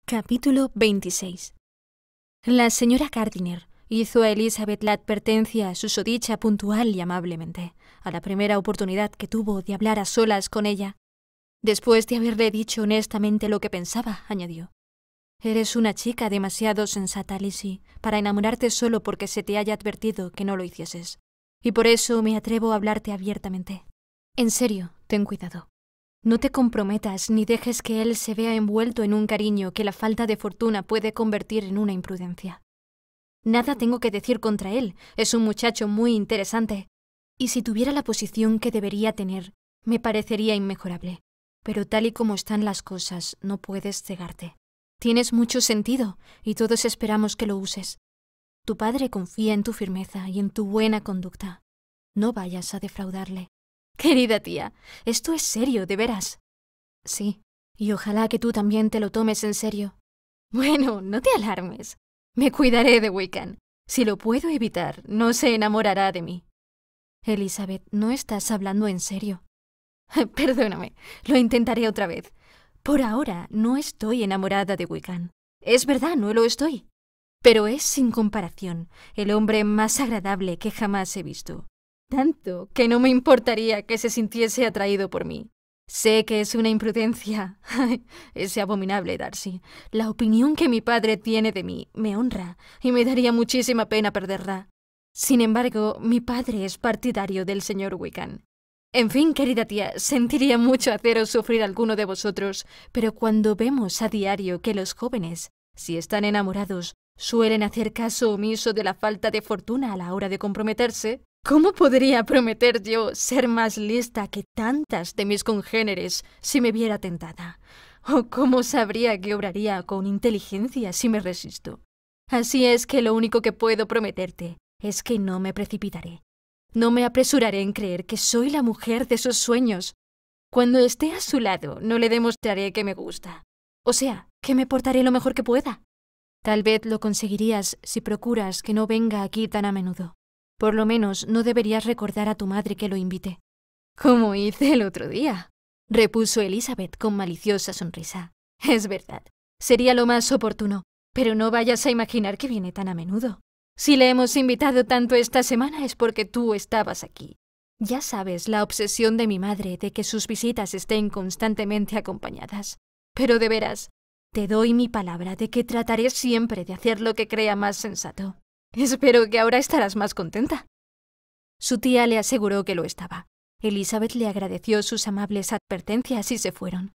Capítulo 26. La señora Gardiner hizo a Elizabeth la advertencia susodicha puntual y amablemente, a la primera oportunidad que tuvo de hablar a solas con ella. Después de haberle dicho honestamente lo que pensaba, añadió: «Eres una chica demasiado sensata, Lizzie, para enamorarte solo porque se te haya advertido que no lo hicieses. Y por eso me atrevo a hablarte abiertamente. En serio, ten cuidado. No te comprometas ni dejes que él se vea envuelto en un cariño que la falta de fortuna puede convertir en una imprudencia. Nada tengo que decir contra él, es un muchacho muy interesante. Y si tuviera la posición que debería tener, me parecería inmejorable. Pero tal y como están las cosas, no puedes cegarte. Tienes mucho sentido y todos esperamos que lo uses. Tu padre confía en tu firmeza y en tu buena conducta. No vayas a defraudarle». «Querida tía, esto es serio, de veras». «Sí, y ojalá que tú también te lo tomes en serio». «Bueno, no te alarmes. Me cuidaré de Wickham. Si lo puedo evitar, no se enamorará de mí». «Elizabeth, no estás hablando en serio». «Perdóname, lo intentaré otra vez. Por ahora no estoy enamorada de Wickham. Es verdad, no lo estoy. Pero es, sin comparación, el hombre más agradable que jamás he visto. Tanto que no me importaría que se sintiese atraído por mí. Sé que es una imprudencia. Ese abominable Darcy. La opinión que mi padre tiene de mí me honra y me daría muchísima pena perderla. Sin embargo, mi padre es partidario del señor Wickham. En fin, querida tía, sentiría mucho haceros sufrir a alguno de vosotros, pero cuando vemos a diario que los jóvenes, si están enamorados, suelen hacer caso omiso de la falta de fortuna a la hora de comprometerse, ¿cómo podría prometer yo ser más lista que tantas de mis congéneres si me viera tentada? ¿O cómo sabría que obraría con inteligencia si me resisto? Así es que lo único que puedo prometerte es que no me precipitaré. No me apresuraré en creer que soy la mujer de sus sueños. Cuando esté a su lado, no le demostraré que me gusta. O sea, que me portaré lo mejor que pueda. Tal vez lo conseguirías si procuras que no venga aquí tan a menudo. Por lo menos no deberías recordar a tu madre que lo invite». «Como hice el otro día», repuso Elizabeth con maliciosa sonrisa. «Es verdad, sería lo más oportuno, pero no vayas a imaginar que viene tan a menudo. Si le hemos invitado tanto esta semana es porque tú estabas aquí. Ya sabes la obsesión de mi madre de que sus visitas estén constantemente acompañadas. Pero de veras, te doy mi palabra de que trataré siempre de hacer lo que crea más sensato. Espero que ahora estarás más contenta». Su tía le aseguró que lo estaba. Elizabeth le agradeció sus amables advertencias y se fueron.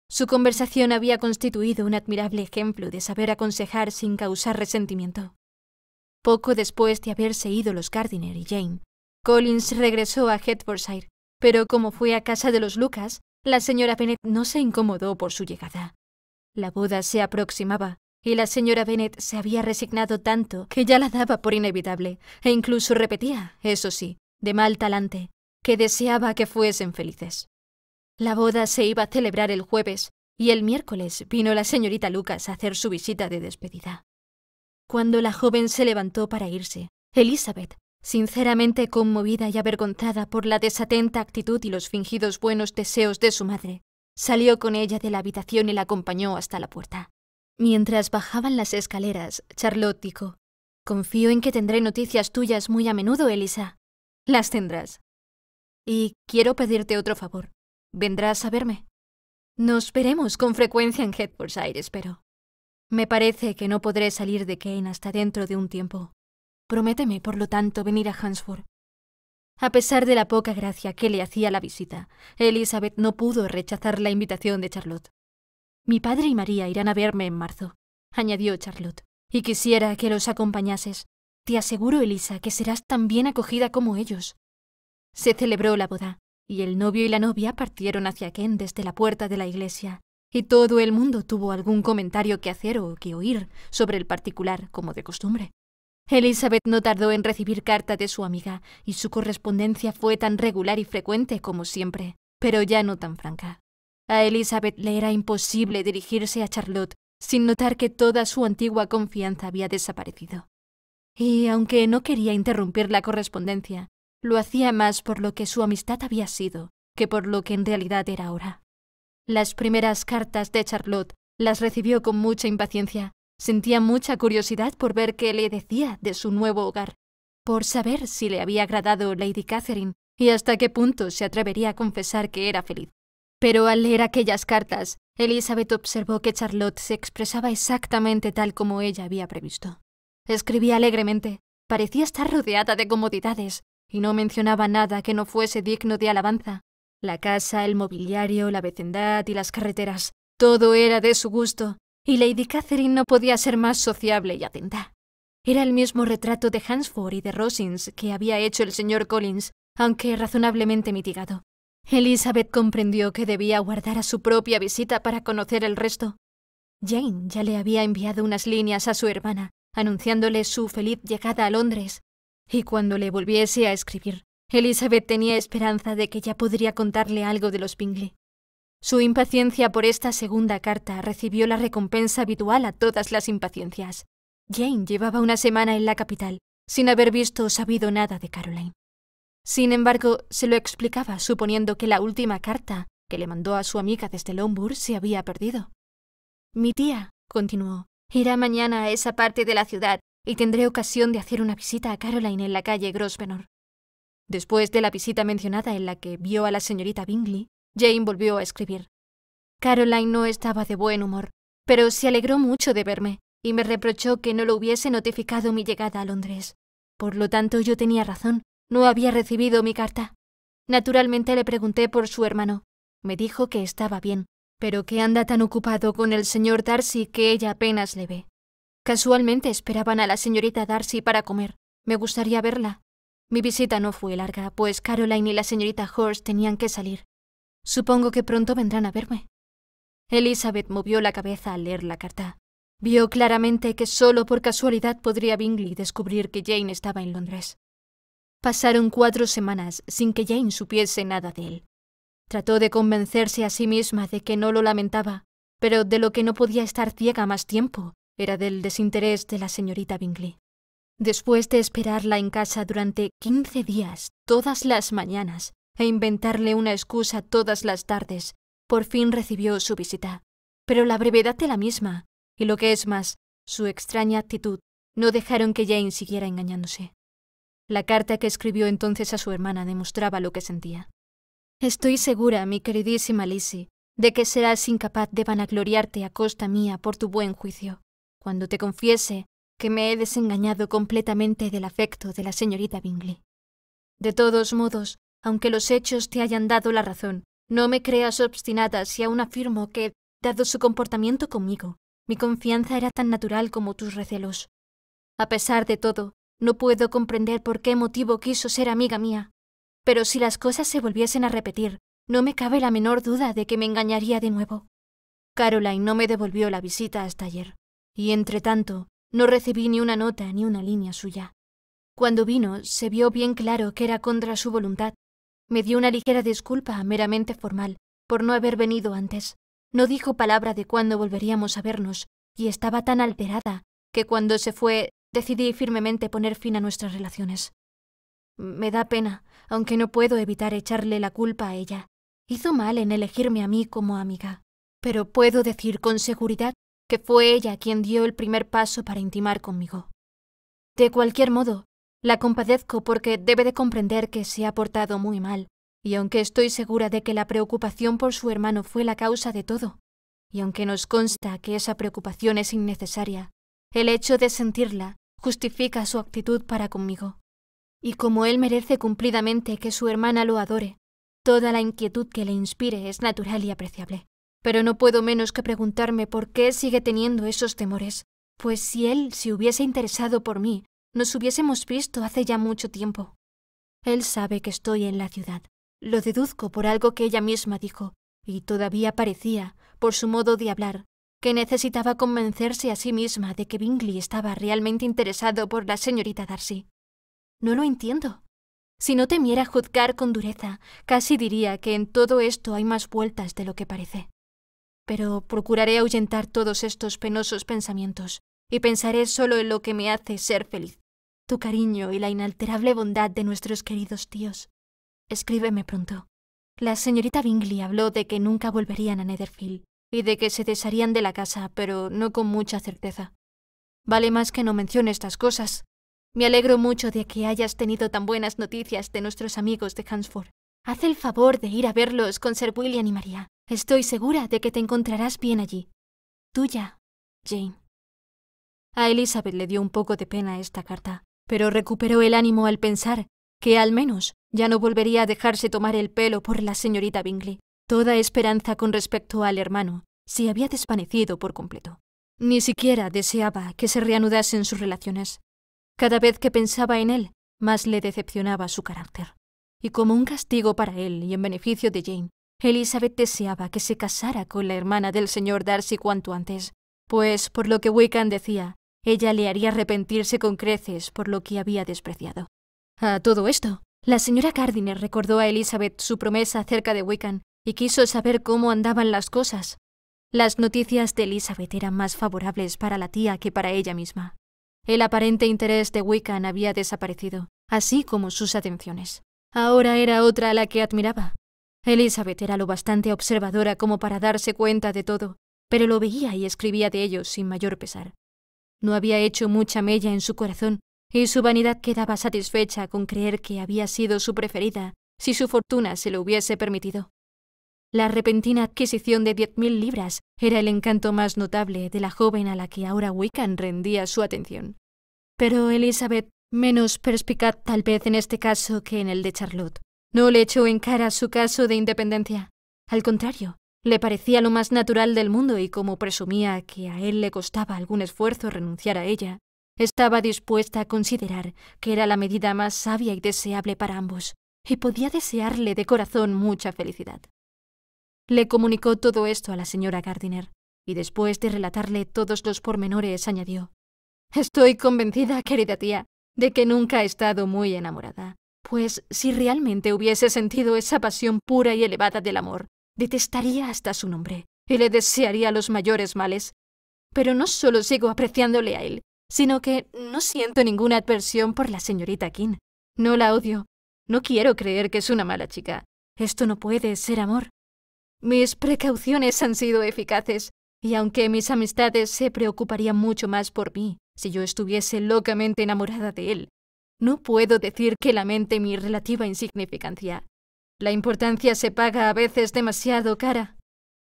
Su conversación había constituido un admirable ejemplo de saber aconsejar sin causar resentimiento. Poco después de haberse ido los Gardiner y Jane, Collins regresó a Hertfordshire, pero como fue a casa de los Lucas, la señora Bennet no se incomodó por su llegada. La boda se aproximaba, y la señora Bennet se había resignado tanto que ya la daba por inevitable, e incluso repetía, eso sí, de mal talante, que deseaba que fuesen felices. La boda se iba a celebrar el jueves, y el miércoles vino la señorita Lucas a hacer su visita de despedida. Cuando la joven se levantó para irse, Elizabeth, sinceramente conmovida y avergonzada por la desatenta actitud y los fingidos buenos deseos de su madre, salió con ella de la habitación y la acompañó hasta la puerta. Mientras bajaban las escaleras, Charlotte dijo: «Confío en que tendré noticias tuyas muy a menudo, Elisa». «Las tendrás. Y quiero pedirte otro favor. ¿Vendrás a verme?» «Nos veremos con frecuencia en Hertfordshire, espero. Me parece que no podré salir de Kane hasta dentro de un tiempo. Prométeme, por lo tanto, venir a Hunsford». A pesar de la poca gracia que le hacía la visita, Elizabeth no pudo rechazar la invitación de Charlotte. «Mi padre y María irán a verme en marzo», añadió Charlotte, «y quisiera que los acompañases. Te aseguro, Elisa, que serás tan bien acogida como ellos». Se celebró la boda, y el novio y la novia partieron hacia Kent desde la puerta de la iglesia, y todo el mundo tuvo algún comentario que hacer o que oír sobre el particular, como de costumbre. Elizabeth no tardó en recibir carta de su amiga, y su correspondencia fue tan regular y frecuente como siempre, pero ya no tan franca. A Elizabeth le era imposible dirigirse a Charlotte sin notar que toda su antigua confianza había desaparecido. Y aunque no quería interrumpir la correspondencia, lo hacía más por lo que su amistad había sido que por lo que en realidad era ahora. Las primeras cartas de Charlotte Las recibió con mucha impaciencia. Sentía mucha curiosidad por ver qué le decía de su nuevo hogar, por saber si le había agradado Lady Catherine y hasta qué punto se atrevería a confesar que era feliz. Pero al leer aquellas cartas, Elizabeth observó que Charlotte se expresaba exactamente tal como ella había previsto. Escribía alegremente, parecía estar rodeada de comodidades y no mencionaba nada que no fuese digno de alabanza. La casa, el mobiliario, la vecindad y las carreteras, todo era de su gusto, y Lady Catherine no podía ser más sociable y atenta. Era el mismo retrato de Hunsford y de Rosings que había hecho el señor Collins, aunque razonablemente mitigado. Elizabeth comprendió que debía aguardar a su propia visita para conocer el resto. Jane ya le había enviado unas líneas a su hermana, anunciándole su feliz llegada a Londres, y cuando le volviese a escribir, Elizabeth tenía esperanza de que ya podría contarle algo de los Bingley. Su impaciencia por esta segunda carta recibió la recompensa habitual a todas las impaciencias. Jane llevaba una semana en la capital, sin haber visto o sabido nada de Caroline. Sin embargo, se lo explicaba suponiendo que la última carta que le mandó a su amiga desde Longbourn se había perdido. «Mi tía», continuó, «irá mañana a esa parte de la ciudad y tendré ocasión de hacer una visita a Caroline en la calle Grosvenor». Después de la visita mencionada en la que vio a la señorita Bingley, Jane volvió a escribir. Caroline no estaba de buen humor, pero se alegró mucho de verme y me reprochó que no lo hubiese notificado mi llegada a Londres. Por lo tanto, yo tenía razón, no había recibido mi carta. Naturalmente le pregunté por su hermano. Me dijo que estaba bien, pero que anda tan ocupado con el señor Darcy que ella apenas le ve. Casualmente esperaban a la señorita Darcy para comer. Me gustaría verla. Mi visita no fue larga, pues Caroline y la señorita Hurst tenían que salir. Supongo que pronto vendrán a verme. Elizabeth movió la cabeza al leer la carta. Vio claramente que solo por casualidad podría Bingley descubrir que Jane estaba en Londres. Pasaron 4 semanas sin que Jane supiese nada de él. Trató de convencerse a sí misma de que no lo lamentaba, pero de lo que no podía estar ciega más tiempo era del desinterés de la señorita Bingley. Después de esperarla en casa durante 15 días, todas las mañanas, e inventarle una excusa todas las tardes, por fin recibió su visita. Pero la brevedad de la misma, y lo que es más, su extraña actitud, no dejaron que Jane siguiera engañándose. La carta que escribió entonces a su hermana demostraba lo que sentía. «Estoy segura, mi queridísima Lizzie, de que serás incapaz de vanagloriarte a costa mía por tu buen juicio, cuando te confiese que me he desengañado completamente del afecto de la señorita Bingley. De todos modos, aunque los hechos te hayan dado la razón, no me creas obstinada si aún afirmo que, dado su comportamiento conmigo, mi confianza era tan natural como tus recelos. A pesar de todo, no puedo comprender por qué motivo quiso ser amiga mía, pero si las cosas se volviesen a repetir, no me cabe la menor duda de que me engañaría de nuevo. Caroline no me devolvió la visita hasta ayer, y entretanto no recibí ni una nota ni una línea suya. Cuando vino, se vio bien claro que era contra su voluntad. Me dio una ligera disculpa, meramente formal, por no haber venido antes. No dijo palabra de cuándo volveríamos a vernos, y estaba tan alterada que cuando se fue decidí firmemente poner fin a nuestras relaciones. Me da pena, aunque no puedo evitar echarle la culpa a ella. Hizo mal en elegirme a mí como amiga, pero puedo decir con seguridad que fue ella quien dio el primer paso para intimar conmigo. De cualquier modo, la compadezco porque debe de comprender que se ha portado muy mal, y aunque estoy segura de que la preocupación por su hermano fue la causa de todo, y aunque nos consta que esa preocupación es innecesaria, el hecho de sentirla justifica su actitud para conmigo. Y como él merece cumplidamente que su hermana lo adore, toda la inquietud que le inspire es natural y apreciable. Pero no puedo menos que preguntarme por qué sigue teniendo esos temores, pues si él se hubiese interesado por mí, nos hubiésemos visto hace ya mucho tiempo. Él sabe que estoy en la ciudad. Lo deduzco por algo que ella misma dijo, y todavía parecía, por su modo de hablar, que necesitaba convencerse a sí misma de que Bingley estaba realmente interesado por la señorita Darcy. No lo entiendo. Si no temiera juzgar con dureza, casi diría que en todo esto hay más vueltas de lo que parece. Pero procuraré ahuyentar todos estos penosos pensamientos y pensaré solo en lo que me hace ser feliz, tu cariño y la inalterable bondad de nuestros queridos tíos. Escríbeme pronto. La señorita Bingley habló de que nunca volverían a Netherfield y de que se desharían de la casa, pero no con mucha certeza. Vale más que no mencione estas cosas. Me alegro mucho de que hayas tenido tan buenas noticias de nuestros amigos de Hunsford. Haz el favor de ir a verlos con Sir William y María. Estoy segura de que te encontrarás bien allí. Tuya, Jane. A Elizabeth le dio un poco de pena esta carta, pero recuperó el ánimo al pensar que al menos ya no volvería a dejarse tomar el pelo por la señorita Bingley. Toda esperanza con respecto al hermano se había desvanecido por completo. Ni siquiera deseaba que se reanudasen sus relaciones. Cada vez que pensaba en él, más le decepcionaba su carácter. Y como un castigo para él y en beneficio de Jane, Elizabeth deseaba que se casara con la hermana del señor Darcy cuanto antes, pues, por lo que Wickham decía, ella le haría arrepentirse con creces por lo que había despreciado. A todo esto, la señora Gardiner recordó a Elizabeth su promesa acerca de Wickham y quiso saber cómo andaban las cosas. Las noticias de Elizabeth eran más favorables para la tía que para ella misma. El aparente interés de Wickham había desaparecido, así como sus atenciones. Ahora era otra a la que admiraba. Elizabeth era lo bastante observadora como para darse cuenta de todo, pero lo veía y escribía de ello sin mayor pesar. No había hecho mucha mella en su corazón, y su vanidad quedaba satisfecha con creer que había sido su preferida si su fortuna se lo hubiese permitido. La repentina adquisición de 10.000 libras era el encanto más notable de la joven a la que ahora Wickham rendía su atención. Pero Elizabeth, menos perspicaz tal vez en este caso que en el de Charlotte, no le echó en cara su caso de independencia. Al contrario, le parecía lo más natural del mundo y como presumía que a él le costaba algún esfuerzo renunciar a ella, estaba dispuesta a considerar que era la medida más sabia y deseable para ambos, y podía desearle de corazón mucha felicidad. Le comunicó todo esto a la señora Gardiner, y después de relatarle todos los pormenores añadió: «Estoy convencida, querida tía, de que nunca he estado muy enamorada, pues si realmente hubiese sentido esa pasión pura y elevada del amor, detestaría hasta su nombre y le desearía los mayores males. Pero no solo sigo apreciándole a él, sino que no siento ninguna adversión por la señorita King. No la odio. No quiero creer que es una mala chica. Esto no puede ser amor. Mis precauciones han sido eficaces, y aunque mis amistades se preocuparían mucho más por mí si yo estuviese locamente enamorada de él, no puedo decir que lamente mi relativa insignificancia. La importancia se paga a veces demasiado cara.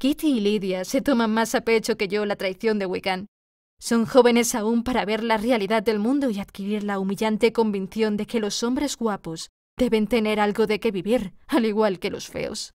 Kitty y Lydia se toman más a pecho que yo la traición de Wickham. Son jóvenes aún para ver la realidad del mundo y adquirir la humillante convicción de que los hombres guapos deben tener algo de qué vivir, al igual que los feos.